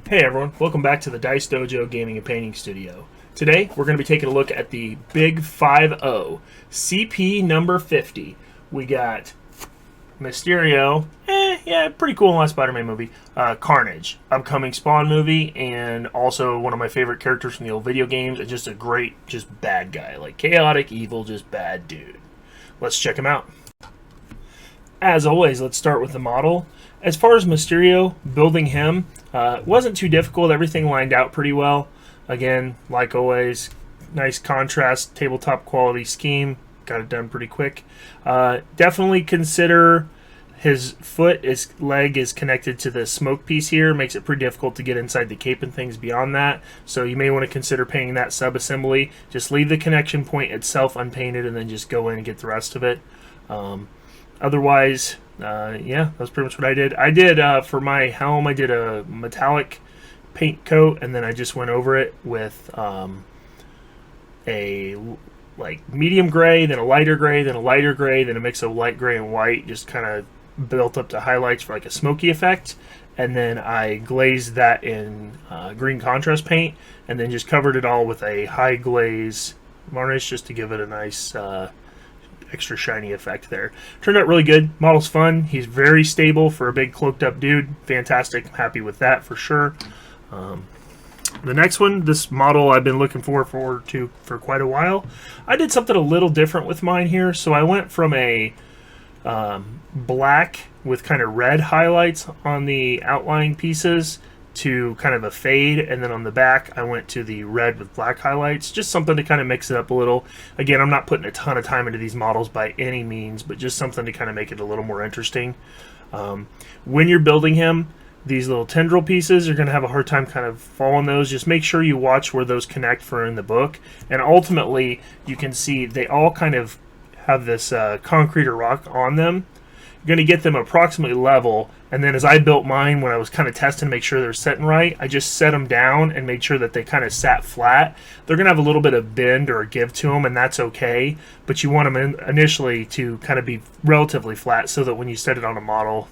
Hey everyone, welcome back to the Dice Dojo Gaming and Painting Studio. Today we're going to be taking a look at the Big 5-0, CP number 50. We got Mysterio, yeah, pretty cool in the last Spider-Man movie. Carnage, upcoming Spawn movie, and also one of my favorite characters from the old video games, and just a great, just bad guy. Like chaotic, evil, just bad dude. Let's check him out. As always, let's start with the model. As far as Mysterio, building him wasn't too difficult. Everything lined out pretty well. Again, like always, nice contrast, tabletop quality scheme. Got it done pretty quick. Definitely consider his leg is connected to the smoke piece here. Makes it pretty difficult to get inside the cape and things beyond that. So you may want to consider painting that sub-assembly. Just leave the connection point itself unpainted and then just go in and get the rest of it. Otherwise, yeah, that's pretty much what I did. I did, for my helm, I did a metallic paint coat, and then I just went over it with a medium gray, then a lighter gray, then a lighter gray, then a mix of light gray and white, just kind of built up to highlights for like a smoky effect. And then I glazed that in green contrast paint, and then just covered it all with a high glaze varnish just to give it a nice extra shiny effect there. Turned out really good. Model's fun. He's very stable for a big cloaked up dude. Fantastic. I'm happy with that for sure. The next one, this model I've been looking forward to for quite a while. I did something a little different with mine here. So I went from a black with kind of red highlights on the outline pieces to kind of a fade, and then on the back I went to the red with black highlights, just something to kind of mix it up a little. Again, I'm not putting a ton of time into these models by any means, but just something to kind of make it a little more interesting. When you're building him, these little tendril pieces, you're going to have a hard time kind of following those. Just make sure you watch where those connect for in the book, and ultimately you can see they all kind of have this concrete or rock on them. Going to get them approximately level, and then as I built mine, when I was kind of testing to make sure they're setting right, I just set them down and made sure that they kind of sat flat. They're going to have a little bit of bend or a give to them, and that's okay, but you want them initially to kind of be relatively flat so that when you set it on a model,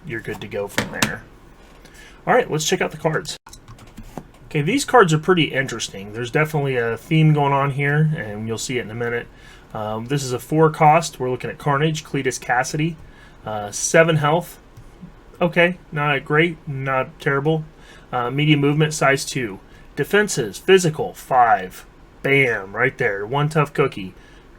you're good to go from there. Alright, let's check out the cards. Okay, these cards are pretty interesting. There's definitely a theme going on here, and you'll see it in a minute. This is a 4 cost. We're looking at Carnage, Cletus, Cassidy. 7 health. Okay, not great, not terrible. Medium movement, size 2. Defenses, physical, 5. Bam, right there. 1 tough cookie.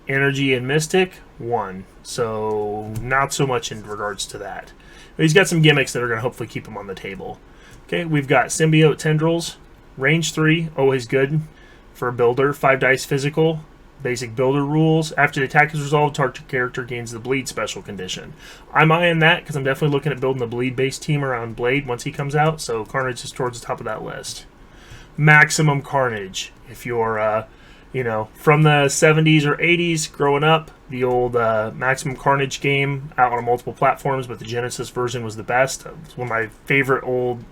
Energy and mystic, 1. So, not so much in regards to that. But he's got some gimmicks that are going to hopefully keep him on the table. Okay, we've got Symbiote Tendrils. Range 3, always good for a builder. 5 dice physical. Basic builder rules. After the attack is resolved, target character gains the bleed special condition. I'm eyeing that because I'm definitely looking at building the bleed based team around Blade once he comes out, so Carnage is towards the top of that list. Maximum Carnage. If you're from the 70s or 80s growing up, the old Maximum Carnage game out on multiple platforms, but the Genesis version was the best. It's one of my favorite old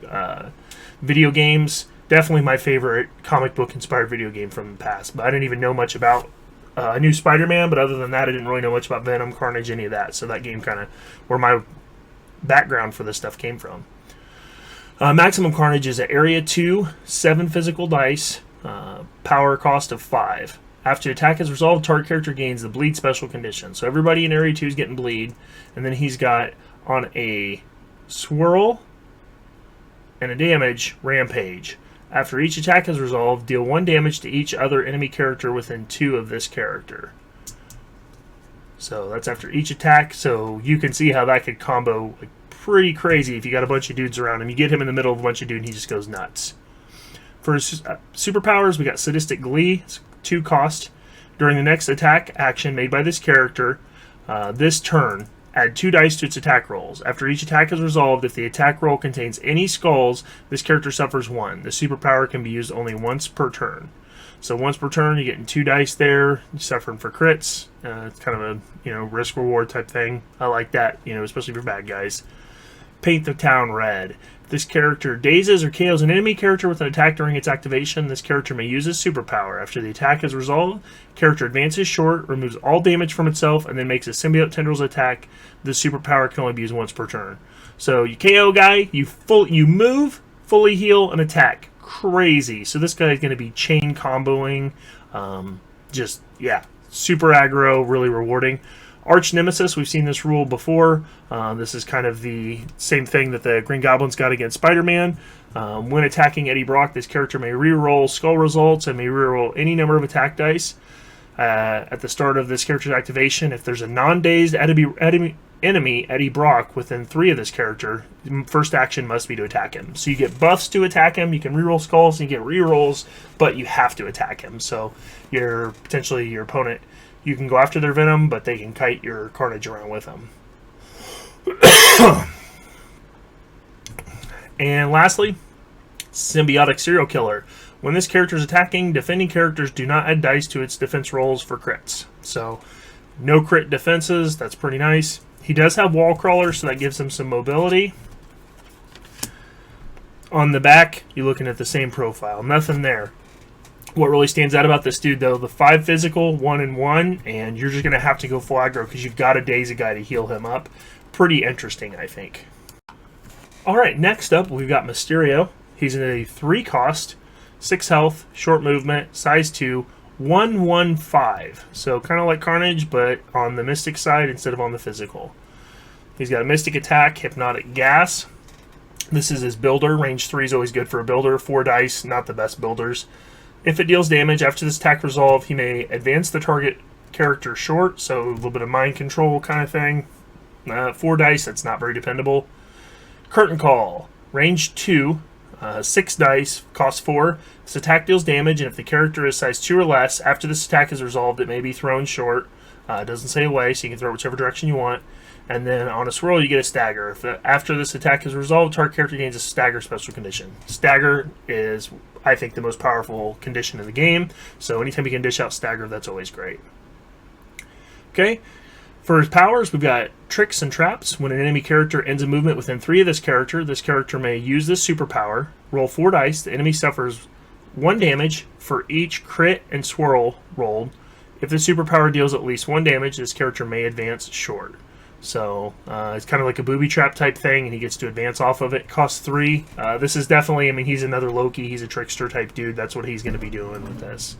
video games. Definitely my favorite comic book inspired video game from the past, but I didn't even know much about a new Spider-Man, but other than that, I didn't really know much about Venom, Carnage, any of that. So that game kind of where my background for this stuff came from. Maximum Carnage is at Area 2, 7 physical dice, power cost of 5. After the attack is resolved, target character gains the bleed special condition. So everybody in Area 2 is getting bleed, and then he's got on a swirl and a damage, rampage. After each attack is resolved, deal 1 damage to each other enemy character within 2 of this character. So that's after each attack, so you can see how that could combo like pretty crazy if you got a bunch of dudes around him. You get him in the middle of a bunch of dudes and he just goes nuts. For superpowers, we got Sadistic Glee. It's 2 cost. During the next attack action made by this character, this turn, add 2 dice to its attack rolls. After each attack is resolved, if the attack roll contains any skulls, this character suffers 1. The superpower can be used only once per turn. So once per turn, you're getting 2 dice there. You're suffering for crits. It's kind of a risk-reward type thing. I like that, especially for bad guys. Paint the town red. If this character dazes or KOs an enemy character with an attack during its activation, this character may use his superpower. After the attack is resolved, character advances short, removes all damage from itself, and then makes a Symbiote Tendrils attack. This superpower can only be used once per turn. So you KO guy, you move, fully heal, and attack. Crazy. So this guy is going to be chain comboing. Just, yeah, super aggro, really rewarding. Arch Nemesis, we've seen this rule before. This is kind of the same thing that the Green Goblin's got against Spider-Man. When attacking Eddie Brock, this character may reroll skull results and may reroll any number of attack dice. At the start of this character's activation, if there's a non-dazed enemy, Eddie Brock, within 3 of this character, first action must be to attack him. So you get buffs to attack him, you can reroll skulls, and you get rerolls, but you have to attack him. So potentially your opponent, you can go after their Venom, but they can kite your Carnage around with them. And lastly, Symbiotic Serial Killer. When this character is attacking, defending characters do not add dice to its defense rolls for crits. So, no crit defenses, that's pretty nice. He does have wall crawlers, so that gives him some mobility. On the back, you're looking at the same profile. Nothing there. What really stands out about this dude, though, the 5 physical, 1 and 1, and you're just going to have to go full aggro because you've got to daze a guy to heal him up. Pretty interesting, I think. Alright, next up, we've got Mysterio. He's in a 3 cost, 6 health, short movement, size 2, 1/1/5. So kind of like Carnage, but on the Mystic side instead of on the physical. He's got a Mystic attack, Hypnotic Gas. This is his builder. Range 3 is always good for a builder. 4 dice, not the best builders. If it deals damage after this attack resolve, he may advance the target character short, so a little bit of mind control kind of thing. 4 dice, that's not very dependable. Curtain Call. Range 2. 6 dice, cost 4. This attack deals damage, and if the character is size 2 or less, after this attack is resolved, it may be thrown short. It doesn't say away, so you can throw it whichever direction you want. And then on a swirl, you get a stagger. If after this attack is resolved, target character gains a stagger special condition. Stagger is, I think, the most powerful condition in the game, so anytime you can dish out stagger, that's always great. Okay. For his powers, we've got Tricks and Traps. When an enemy character ends a movement within 3 of this character may use this superpower. Roll 4 dice. The enemy suffers 1 damage for each crit and swirl rolled. If the superpower deals at least 1 damage, this character may advance short. So it's kind of like a booby trap type thing, and he gets to advance off of it. Costs 3. This is definitely, I mean, he's another Loki. He's a trickster type dude. That's what he's going to be doing with this.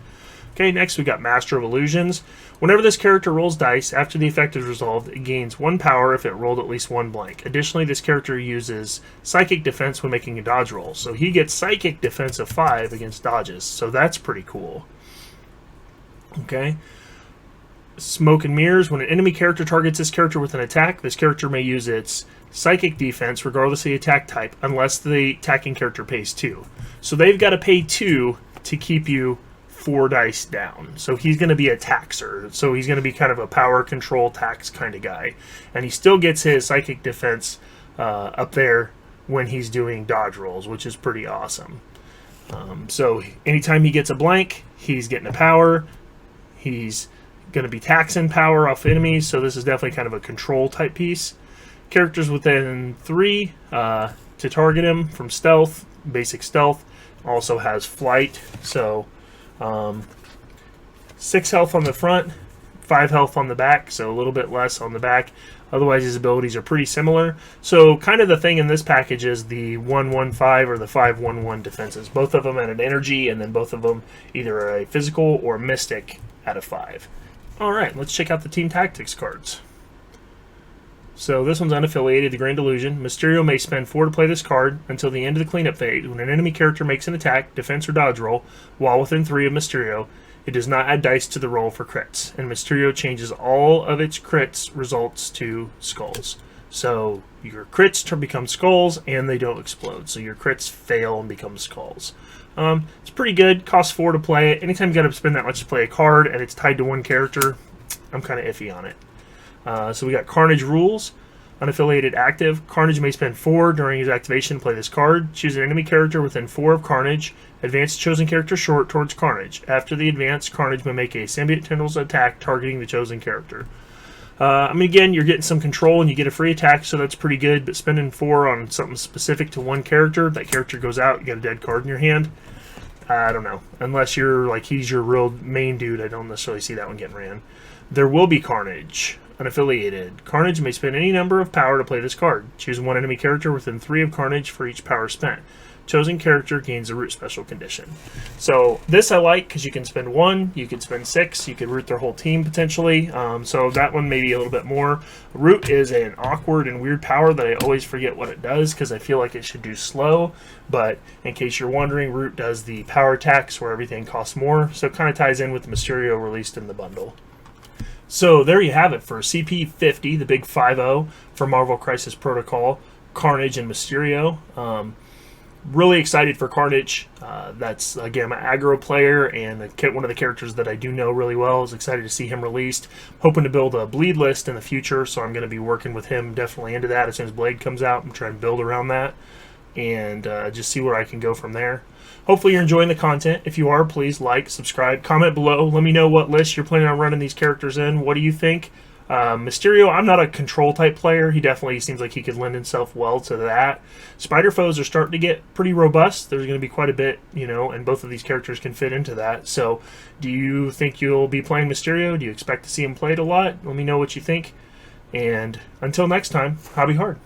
Okay, next we got Master of Illusions. Whenever this character rolls dice, after the effect is resolved, it gains 1 power if it rolled at least 1 blank. Additionally, this character uses Psychic Defense when making a dodge roll. So he gets Psychic Defense of 5 against dodges. So that's pretty cool. Okay. Smoke and Mirrors. When an enemy character targets this character with an attack, this character may use its Psychic Defense regardless of the attack type, unless the attacking character pays 2. So they've got to pay 2 to keep you 4 dice down. So he's going to be a taxer. So he's going to be kind of a power control tax kind of guy. And he still gets his Psychic Defense up there when he's doing dodge rolls, which is pretty awesome. So anytime he gets a blank, he's getting a power. He's going to be taxing power off enemies. So this is definitely kind of a control type piece. Characters within 3 to target him from stealth, basic stealth. Also has flight. So 6 health on the front, 5 health on the back, so a little bit less on the back. Otherwise, his abilities are pretty similar. So kind of the thing in this package is the 1/1/5 or the 5/1/1 defenses. Both of them at an energy, and then both of them either a physical or mystic at a 5. Alright, let's check out the Team Tactics cards. So this one's unaffiliated, the Grand Illusion. Mysterio may spend 4 to play this card until the end of the cleanup phase. When an enemy character makes an attack, defense, or dodge roll while within 3 of Mysterio, it does not add dice to the roll for crits. And Mysterio changes all of its crits results to skulls. So your crits become skulls and they don't explode. So your crits fail and become skulls. It's pretty good. Costs 4 to play it. Anytime you got to spend that much to play a card and it's tied to one character, I'm kind of iffy on it. So we got Carnage Rules, unaffiliated active. Carnage may spend 4 during his activation to play this card. Choose an enemy character within 4 of Carnage. Advance chosen character short towards Carnage. After the advance, Carnage may make a Symbiote Tendrils attack targeting the chosen character. I mean, again, you're getting some control and you get a free attack, so that's pretty good. But spending 4 on something specific to one character, that character goes out, you got a dead card in your hand. I don't know. Unless you're like he's your real main dude, I don't necessarily see that one getting ran. There will be Carnage. Unaffiliated. Carnage may spend any number of power to play this card. Choose one enemy character within 3 of Carnage for each power spent. chosen character gains a root special condition. So this I like because you can spend 1, you could spend 6, you could root their whole team potentially. So that one maybe a little bit more. Root is an awkward and weird power that I always forget what it does because I feel like it should do slow. But in case you're wondering, Root does the power attacks where everything costs more. So it kind of ties in with the Mysterio released in the bundle. So there you have it for CP50, the big 5-0 for Marvel Crisis Protocol, Carnage and Mysterio. Really excited for Carnage. That's, again, I'm an aggro player, and one of the characters that I do know really well. I was excited to see him released. Hoping to build a bleed list in the future, so I'm going to be working with him definitely into that as soon as Blade comes out. I'm trying to build around that and just see where I can go from there. Hopefully you're enjoying the content. If you are, please like, subscribe, comment below. Let me know what list you're planning on running these characters in. What do you think? Mysterio, I'm not a control type player. He definitely seems like he could lend himself well to that. Spider foes are starting to get pretty robust. There's going to be quite a bit, and both of these characters can fit into that. So do you think you'll be playing Mysterio? Do you expect to see him played a lot? Let me know what you think. And until next time, hobby hard.